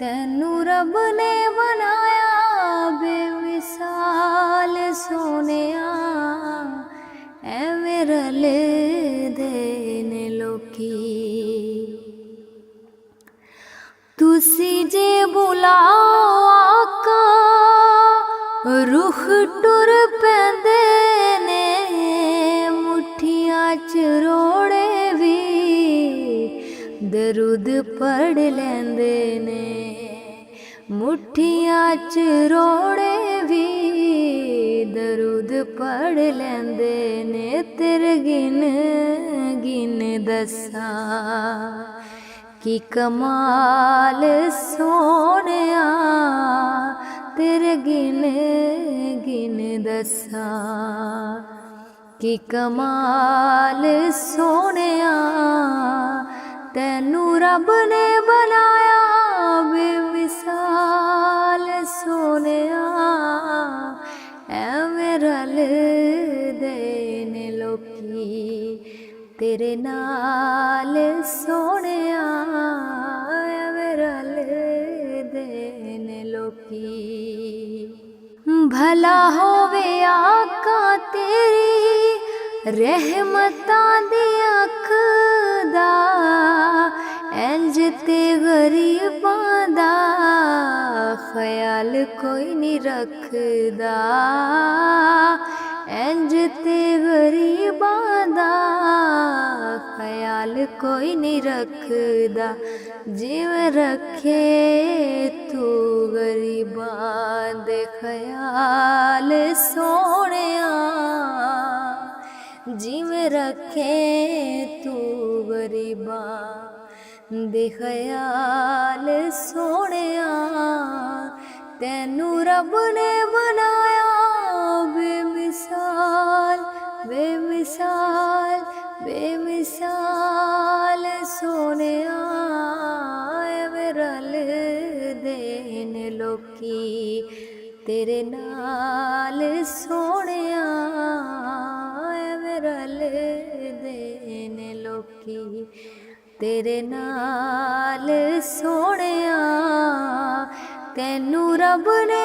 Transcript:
तैनू रब ने बनाया बेमिसाल सोनिया, एवें रलदे ने लोकी। तुसी जे बुलाओ आका रुख टुर पैंदे ने, मुठियां च रोड़े भी दरूद पढ़ लैंदे ने, मुठियां च रोड़े भी दरूद पढ़ लैंदे ने। तेरे गिन गिन दसा की कमाल सोनिया, तेरे गिन गिन दसा की कमाल सोनिया। तैनू रब ने बनाया बेमिसाल सोनिया, एवें रलदे ने लोकी तेरे नाल सोनिया, एवें रलदे ने लोकी। भला होवे आका तेरी रहमतां दी अख दा, इंज ते गरीबां दा ख्याल कोई नहीं रखदा, इंज ते गरीबां दा ख्याल कोई नहीं रखदा। जिवें रखे तू गरीबां दे ख्याल सोनिया, जिवें रखे तू गरीबां दे ख्याल सोनिया। तैनू रब ने बनाया बेमिसाल बेमिसाल बेमिसाल सोनिया, एवें रलदे ने लोकी तेरे नाल सोनिया, एवें रलदे ने लोकी तेरे नाल सोनिया। तैनू रब ने